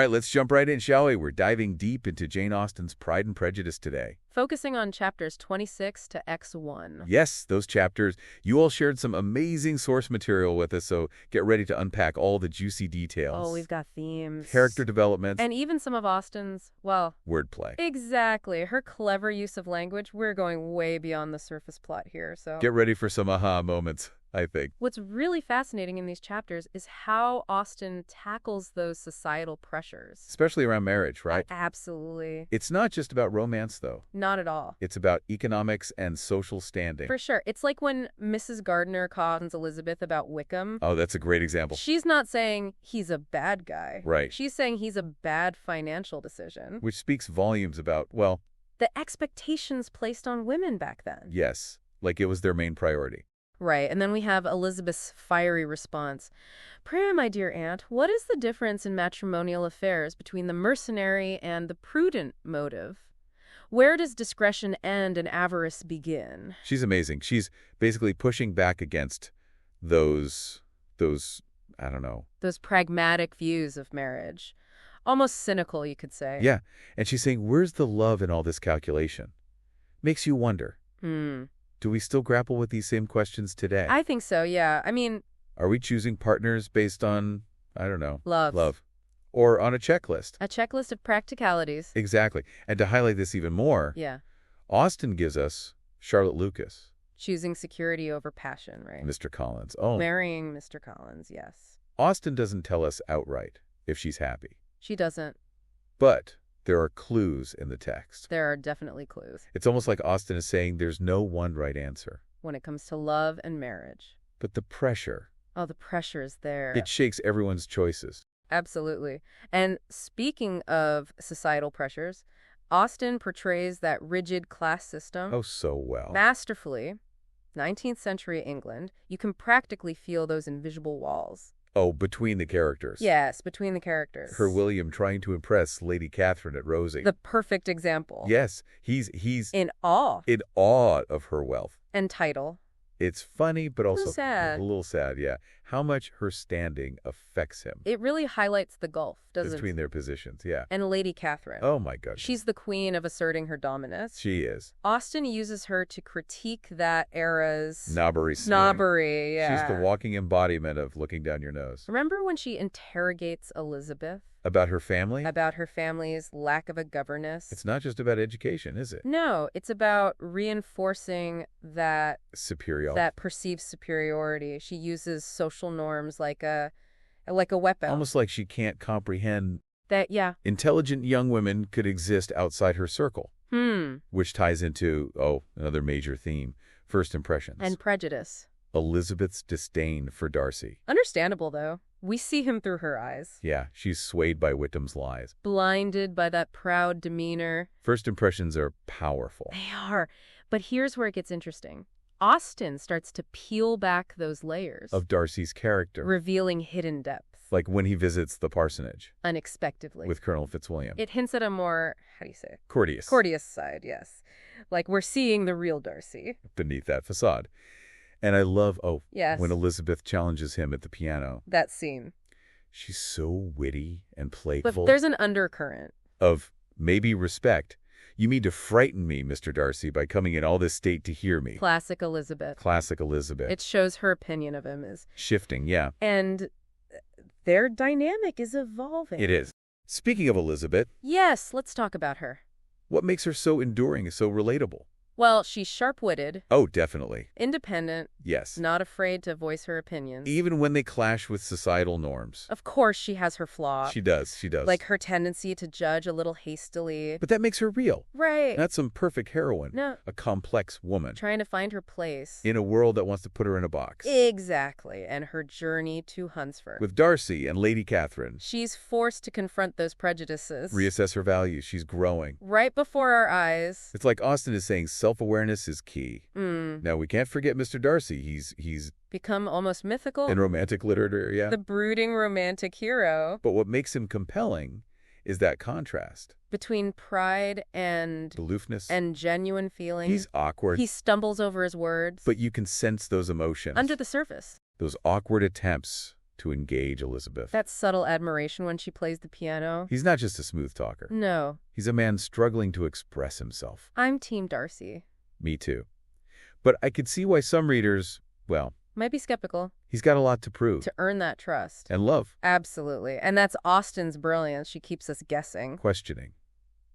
right, let's jump right in, shall we? We're diving deep into Jane Austen's Pride and Prejudice today. Focusing on chapters 26 to X1. Yes, those chapters. You all shared some amazing source material with us, so get ready to unpack all the juicy details. Oh, we've got themes. Character developments. And even some of Austen's, well... wordplay. Exactly. Her clever use of language. We're going way beyond the surface plot here, so... Get ready for some aha moments, I think. What's really fascinating in these chapters is how Austen tackles those societal pressures. Especially around marriage, right? Absolutely. It's not just about romance, though. Not at all. It's about economics and social standing. For sure. It's like when Mrs. Gardiner cautions Elizabeth about Wickham. Oh, that's a great example. She's not saying he's a bad guy. Right. She's saying he's a bad financial decision. Which speaks volumes about, well... the expectations placed on women back then. yes, like it was their main priority. Right, and then we have Elizabeth's fiery response. Pray, my dear aunt, what is the difference in matrimonial affairs between the mercenary and the prudent motive? Where does discretion end and avarice begin? She's amazing. She's basically pushing back against those, I don't know. Those pragmatic views of marriage. Almost cynical, you could say. Yeah, and she's saying, where's the love in all this calculation? Makes you wonder. Do we still grapple with these same questions today? I think so, yeah. I mean... are we choosing partners based on, I don't know... love. Or on a checklist? A checklist of practicalities. Exactly. And to highlight this even more, Yeah. Austen gives us Charlotte Lucas. Choosing security over passion, right? Mr. Collins. Oh. Marrying Mr. Collins, yes. Austen doesn't tell us outright if she's happy. She doesn't. But there are clues in the text. There are definitely clues. It's almost like Austen is saying there's no one right answer. When it comes to love and marriage. But the pressure, Oh, the pressure is there. it shakes everyone's choices. Absolutely. And speaking of societal pressures, Austen portrays that rigid class system Oh, so well. masterfully. 19th century England, you can practically feel those invisible walls. Oh, between the characters. Yes, between the characters. Her William trying to impress Lady Catherine at Rosings. The perfect example. Yes, he's In awe. in awe of her wealth. And title. It's funny, but also sad. a little sad, yeah. How much her standing affects him. It really highlights the gulf, doesn't Between it? their positions, yeah. And Lady Catherine. Oh, my goodness. She's the queen of asserting her dominance. She is. Austen uses her to critique that era's... Snobbery. snobbery, yeah. She's the walking embodiment of looking down your nose. Remember when she interrogates Elizabeth? About her family? About her family's lack of a governess? It's not just about education, is it? No, it's about reinforcing that perceived superiority. She uses social norms like a weapon. Almost like she can't comprehend that, yeah. intelligent young women could exist outside her circle. Which ties into, another major theme, first impressions. And prejudice. Elizabeth's disdain for Darcy. Understandable, though. We see him through her eyes. Yeah, she's swayed by Whittam's lies. Blinded by that proud demeanor. First impressions are powerful. They are. But here's where it gets interesting. Austen starts to peel back those layers. Of Darcy's character. Revealing hidden depths. Like when he visits the parsonage. Unexpectedly. With Colonel Fitzwilliam. It hints at a more, how do you say? Courteous Side, yes. Like we're seeing the real Darcy. Beneath that facade. And I love, yes. when Elizabeth challenges him at the piano. That scene. She's so witty and playful. But there's an undercurrent. Of maybe respect. You mean to frighten me, Mr. Darcy, by coming in all this state to hear me. Classic Elizabeth. It shows her opinion of him is... shifting, yeah. And their dynamic is evolving. It is. Speaking of Elizabeth... yes, let's talk about her. What makes her so enduring, so relatable? Well, she's sharp-witted. Oh, definitely. Independent. Yes. Not afraid to voice her opinions. Even when they clash with societal norms. Of course, she has her flaws. She does. Like her tendency to judge a little hastily. But that makes her real. Right. Not some perfect heroine. No. A complex woman. Trying to find her place. In a world that wants to put her in a box. Exactly. And her journey to Hunsford. With Darcy and Lady Catherine. She's forced to confront those prejudices. Reassess her values. She's growing. Right before our eyes. It's like Austen is saying self-awareness is key. Now, we can't forget Mr. Darcy. He's become almost mythical. In romantic literature, yeah. The brooding romantic hero. But what makes him compelling is that contrast. Between pride and... aloofness. And genuine feeling. He's awkward. He stumbles over his words. But you can sense those emotions. Under the surface. Those awkward attempts to engage Elizabeth. That subtle admiration when she plays the piano. He's not just a smooth talker. No. He's a man struggling to express himself. I'm Team Darcy. Me too. But I could see why some readers, well, might be skeptical. He's got a lot to prove. To earn that trust. And love. Absolutely. And that's Austen's brilliance. She keeps us guessing. Questioning.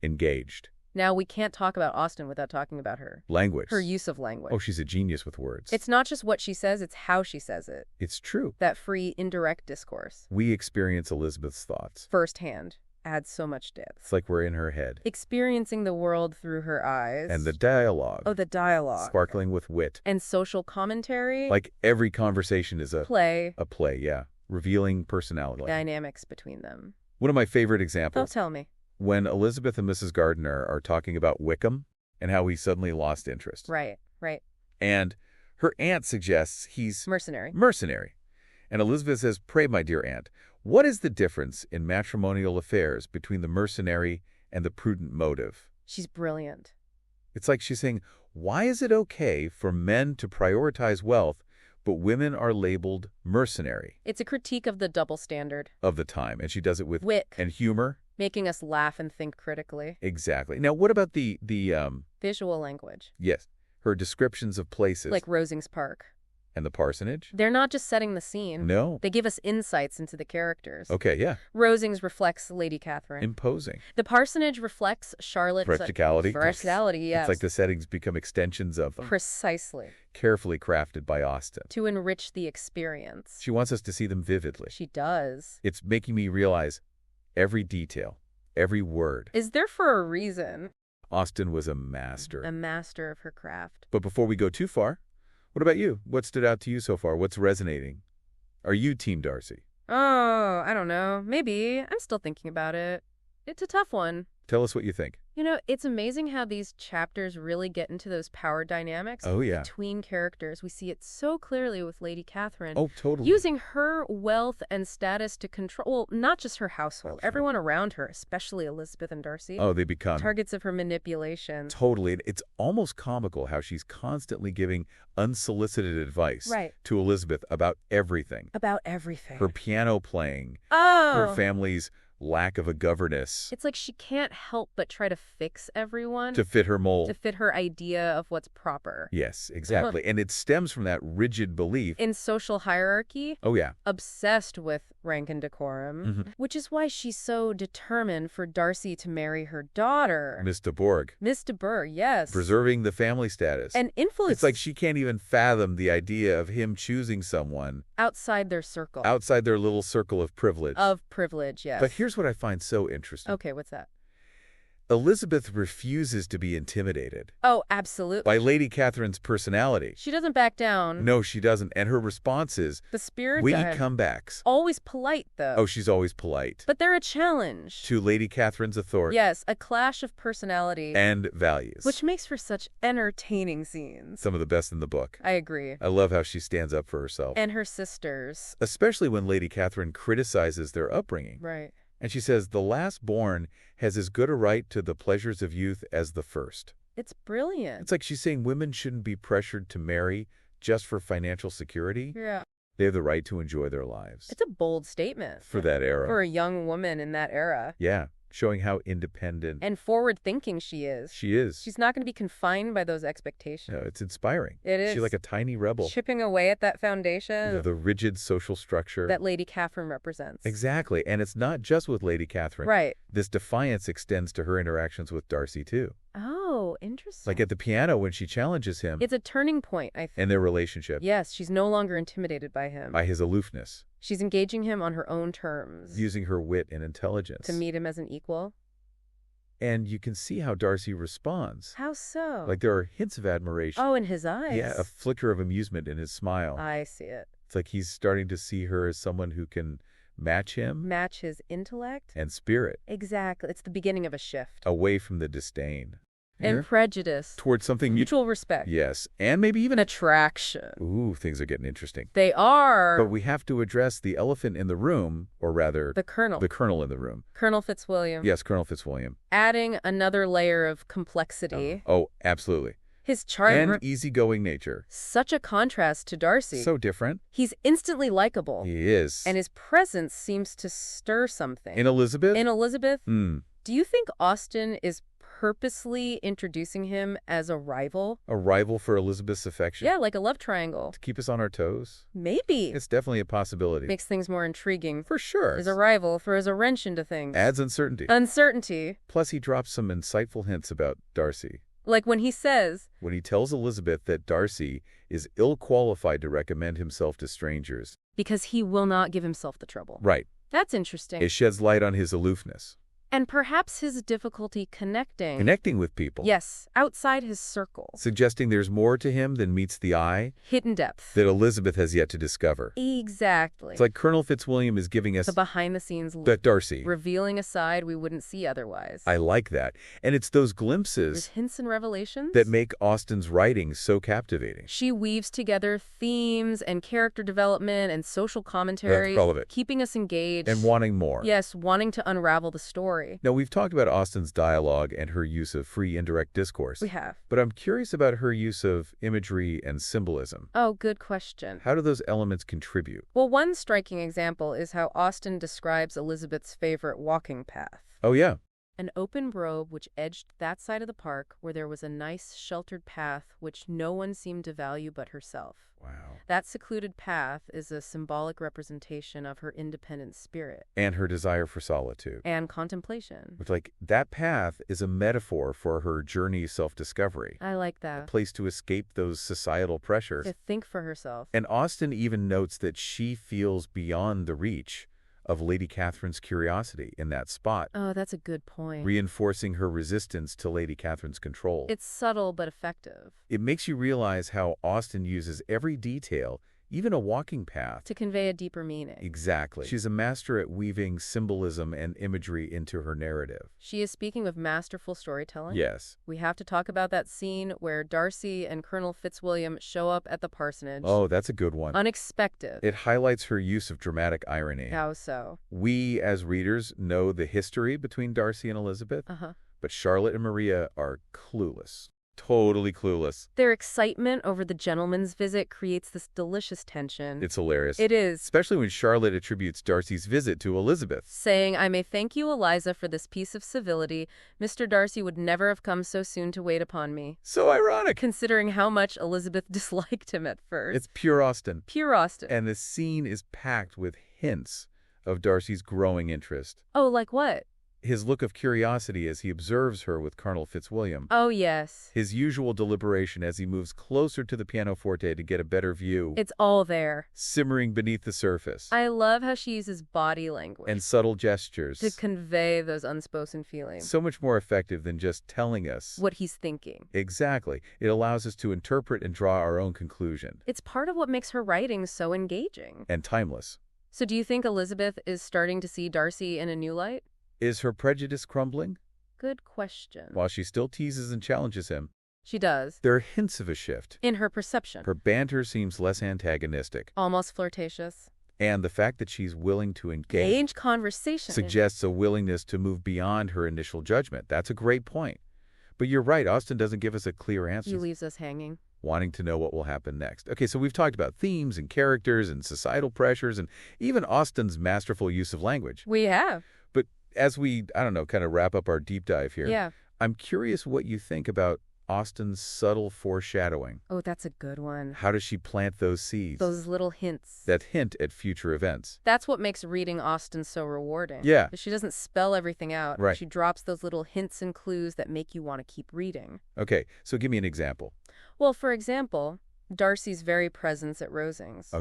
Engaged. Now, we can't talk about Austen without talking about her. Language. Her use of language. Oh, she's a genius with words. It's not just what she says, it's how she says it. It's true. That free, indirect discourse. We experience Elizabeth's thoughts. Firsthand. Adds so much depth. It's like we're in her head. Experiencing the world through her eyes. And the dialogue. Oh, the dialogue. Sparkling with wit. And social commentary. Like every conversation is a play. A play, yeah. Revealing personality. Dynamics between them. One of my favorite examples. Oh, tell me. When Elizabeth and Mrs. Gardiner are talking about Wickham and how he suddenly lost interest. Right. And her aunt suggests he's mercenary. And Elizabeth says, "Pray, my dear aunt, what is the difference in matrimonial affairs between the mercenary and the prudent motive?" She's brilliant. It's like she's saying, why is it okay for men to prioritize wealth, but women are labeled mercenary? It's a critique of the double standard. Of the time. And she does it with wit and humor. Making us laugh and think critically. Exactly. Now, what about the visual language? Yes. Her descriptions of places. Like Rosings Park. And the parsonage? They're not just setting the scene. No. They give us insights into the characters. Okay, yeah. Rosings reflects Lady Catherine. Imposing. The parsonage reflects Charlotte's practicality. Yes. It's like the settings become extensions of them. Precisely. Carefully crafted by Austen. To enrich the experience. She wants us to see them vividly. She does. It's making me realize every detail, every word. Is there for a reason. Austen was a master. A master of her craft. But before we go too far, what about you? What stood out to you so far? What's resonating? Are you Team Darcy? Oh, I don't know. Maybe. I'm still thinking about it. It's a tough one. Tell us what you think. You know, it's amazing how these chapters really get into those power dynamics between characters. We see it so clearly with Lady Catherine. Oh, totally. Using her wealth and status to control, well, not just her household, everyone around her, especially Elizabeth and Darcy. Oh, they become targets of her manipulation. Totally. It's almost comical how she's constantly giving unsolicited advice to Elizabeth about everything. Her piano playing. Her family's lack of a governess. It's like she can't help but try to fix everyone. To fit her mold. To fit her idea of what's proper. Yes, exactly. And it stems from that rigid belief. In social hierarchy. Oh, yeah. Obsessed with rank and decorum. Which is why she's so determined for Darcy to marry her daughter. Miss de Bourgh. Miss de Bourgh, yes. Preserving the family status. And influence. It's like she can't even fathom the idea of him choosing someone. Outside their circle. Outside their little circle of privilege. Yes. But here's what I find so interesting. Okay, what's that? Elizabeth refuses to be intimidated. Oh, absolutely. By Lady Catherine's personality. She doesn't back down. No, she doesn't. And her response is, the spirit witty comebacks. Always polite, though. Oh, she's always polite. But they're a challenge. To Lady Catherine's authority. Yes, a clash of personality. And values. Which makes for such entertaining scenes. Some of the best in the book. I agree. I love how she stands up for herself. And her sisters. Especially when Lady Catherine criticizes their upbringing. Right. And she says, the last born has as good a right to the pleasures of youth as the first. It's brilliant. It's like she's saying women shouldn't be pressured to marry just for financial security. Yeah. They have the right to enjoy their lives. It's a bold statement. For that era. For a young woman in that era. Yeah. Showing how independent and forward-thinking she is. She is. She's not going to be confined by those expectations. No, it's inspiring. It is. She's like a tiny rebel. Chipping away at that foundation. The rigid social structure. That Lady Catherine represents. Exactly. And it's not just with Lady Catherine. Right. This defiance extends to her interactions with Darcy, too. Oh, interesting. Like at the piano when she challenges him. It's a turning point, I think. In their relationship. Yes, she's no longer intimidated by him. By his aloofness. She's engaging him on her own terms. Using her wit and intelligence. To meet him as an equal. And you can see how Darcy responds. How so? Like there are hints of admiration. Oh, in his eyes. Yeah, a flicker of amusement in his smile. I see it. It's like he's starting to see her as someone who can match him. Match his intellect. And spirit. Exactly. It's the beginning of a shift. Away from the disdain. And prejudice. Towards something mutual respect. Yes. And maybe even attraction. Ooh, things are getting interesting. They are. But we have to address the elephant in the room, or rather... The Colonel. The Colonel in the room. Colonel Fitzwilliam. Yes, Colonel Fitzwilliam. Adding another layer of complexity. Oh, absolutely. His charm and easygoing nature. Such a contrast to Darcy. So different. He's instantly likable. He is. And his presence seems to stir something. In Elizabeth? In Elizabeth? Hmm. Do you think Austen is purposely introducing him as a rival? A rival for Elizabeth's affection? Yeah, like a love triangle. To keep us on our toes? Maybe. It's definitely a possibility. Makes things more intriguing. For sure. As a rival, throws a wrench into things. Adds uncertainty. Uncertainty. Plus, he drops some insightful hints about Darcy. Like when he says... When he tells Elizabeth that Darcy is ill-qualified to recommend himself to strangers. Because he will not give himself the trouble. Right. That's interesting. It sheds light on his aloofness. And perhaps his difficulty connecting. Connecting with people. Yes, outside his circle. Suggesting there's more to him than meets the eye. Hidden depth. That Elizabeth has yet to discover. Exactly. It's like Colonel Fitzwilliam is giving us... the behind-the-scenes look. That Darcy. Revealing a side we wouldn't see otherwise. I like that. And it's those glimpses... There's hints and revelations. That make Austen's writing so captivating. She weaves together themes and character development and social commentary. That's all of it. Keeping us engaged. And wanting more. Yes, wanting to unravel the story. Now, we've talked about Austen's dialogue and her use of free indirect discourse. We have. But I'm curious about her use of imagery and symbolism. Oh, good question. How do those elements contribute? Well, one striking example is how Austen describes Elizabeth's favorite walking path. Oh, yeah. An open grove which edged that side of the park where there was a nice sheltered path which no one seemed to value but herself. Wow. That secluded path is a symbolic representation of her independent spirit. And her desire for solitude. And contemplation. Which, like, that path is a metaphor for her journey of self-discovery. I like that. A place to escape those societal pressures. To think for herself. And Austen even notes that she feels beyond the reach of Lady Catherine's curiosity in that spot. Oh, that's a good point. Reinforcing her resistance to Lady Catherine's control. It's subtle but effective. It makes you realize how Austen uses every detail, even a walking path, to convey a deeper meaning. Exactly. She's a master at weaving symbolism and imagery into her narrative. She is speaking of masterful storytelling. Yes. We have to talk about that scene where Darcy and Colonel Fitzwilliam show up at the parsonage. Oh, that's a good one. Unexpected. It highlights her use of dramatic irony. How so? We, as readers, know the history between Darcy and Elizabeth, but Charlotte and Maria are clueless. Totally clueless. Their excitement over the gentleman's visit creates this delicious tension. It's hilarious. It is. Especially when Charlotte attributes Darcy's visit to Elizabeth. Saying, "I may thank you, Eliza, for this piece of civility. Mr. Darcy would never have come so soon to wait upon me." So ironic. Considering how much Elizabeth disliked him at first. It's pure Austen. Pure Austen. And the scene is packed with hints of Darcy's growing interest. Oh, like what? His look of curiosity as he observes her with Colonel Fitzwilliam. Oh, yes. His usual deliberation as he moves closer to the pianoforte to get a better view. It's all there. Simmering beneath the surface. I love how she uses body language. And subtle gestures. To convey those unspoken feelings. So much more effective than just telling us what he's thinking. Exactly. It allows us to interpret and draw our own conclusion. It's part of what makes her writing so engaging. And timeless. So do you think Elizabeth is starting to see Darcy in a new light? Is her prejudice crumbling? Good question. While she still teases and challenges him. She does. There are hints of a shift. In her perception. Her banter seems less antagonistic. Almost flirtatious. And the fact that she's willing to engage conversation suggests a willingness to move beyond her initial judgment. That's a great point. But you're right, Austen doesn't give us a clear answer. He leaves us hanging. Wanting to know what will happen next. Okay, so we've talked about themes and characters and societal pressures and even Austen's masterful use of language. We have. But as we, kind of wrap up our deep dive here, I'm curious what you think about Austen's subtle foreshadowing. Oh, that's a good one. How does she plant those seeds? Those little hints. That hint at future events. That's what makes reading Austen so rewarding. Yeah. She doesn't spell everything out. Right. She drops those little hints and clues that make you want to keep reading. Okay, so give me an example. Well, for example, Darcy's very presence at Rosings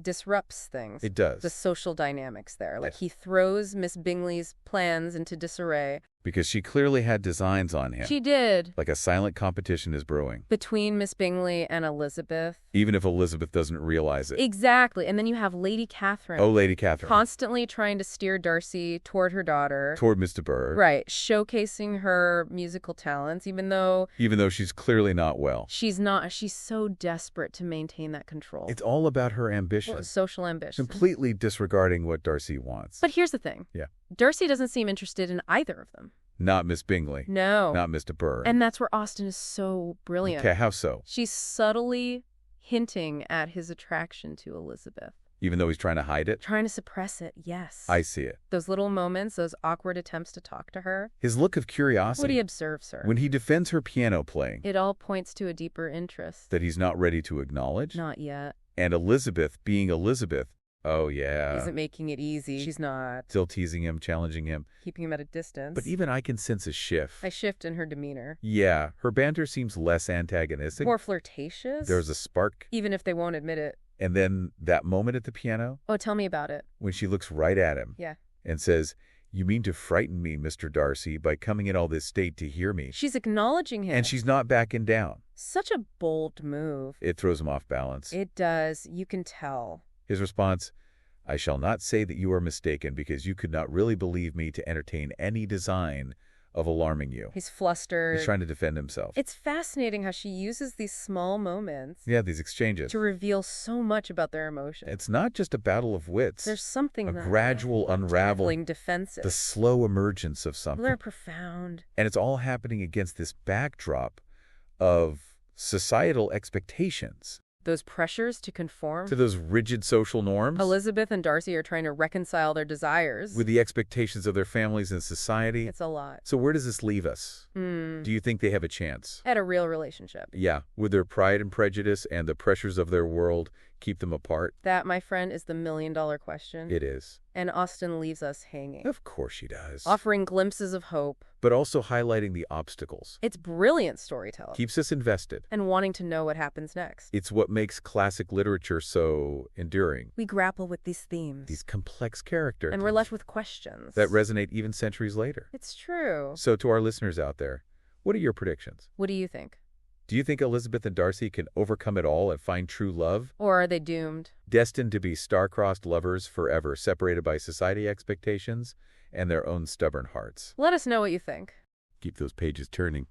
disrupts things. It does. The social dynamics there. Like he throws Miss Bingley's plans into disarray. Because she clearly had designs on him. She did. Like a silent competition is brewing. Between Miss Bingley and Elizabeth. Even if Elizabeth doesn't realize it. Exactly. And then you have Lady Catherine. Oh, Lady Catherine. Constantly trying to steer Darcy toward her daughter. Toward Mr. Burr. Right. Showcasing her musical talents, even though she's clearly not well. She's not. She's so desperate to maintain that control. It's all about her ambition. Well, social ambition. Completely disregarding what Darcy wants. But here's the thing. Yeah. Darcy doesn't seem interested in either of them. Not Miss Bingley. No. Not Mr. Burr. And that's where Austen is so brilliant. Okay, how so? She's subtly hinting at his attraction to Elizabeth. Even though he's trying to hide it? Trying to suppress it, yes. I see it. Those little moments, those awkward attempts to talk to her. His look of curiosity. What he observes her. When he defends her piano playing. It all points to a deeper interest. That he's not ready to acknowledge? Not yet. And Elizabeth, being Elizabeth, oh yeah. Isn't making it easy. She's not. Still teasing him, challenging him. Keeping him at a distance. But even I can sense a shift. A shift in her demeanor. Yeah, her banter seems less antagonistic. More flirtatious. There's a spark. Even if they won't admit it. And then that moment at the piano. Oh, tell me about it. When she looks right at him. Yeah. And says, "You mean to frighten me, Mr. Darcy, by coming in all this state to hear me." She's acknowledging him. And she's not backing down. Such a bold move. It throws him off balance. It does. You can tell. His response, "I shall not say that you are mistaken, because you could not really believe me to entertain any design of alarming you." He's flustered. He's trying to defend himself. It's fascinating how she uses these small moments. Yeah, these exchanges. To reveal so much about their emotions. It's not just a battle of wits. There's something a gradual unraveling, defensive. The slow emergence of something. They're profound. And it's all happening against this backdrop of societal expectations. Those pressures to conform. To those rigid social norms. Elizabeth and Darcy are trying to reconcile their desires. With the expectations of their families and society. It's a lot. So where does this leave us? Do you think they have a chance? At a real relationship. Yeah. Would their pride and prejudice and the pressures of their world keep them apart? That, my friend, is the million-dollar question. It is. And Austen leaves us hanging. Of course she does. Offering glimpses of hope. But also highlighting the obstacles. It's brilliant storytelling. Keeps us invested. And wanting to know what happens next. It's what makes classic literature so enduring. We grapple with these themes. These complex characters. And we're left with questions. That resonate even centuries later. It's true. So to our listeners out there, what are your predictions? What do you think? Do you think Elizabeth and Darcy can overcome it all and find true love? Or are they doomed? Destined to be star-crossed lovers forever, separated by society expectations and their own stubborn hearts? Let us know what you think. Keep those pages turning.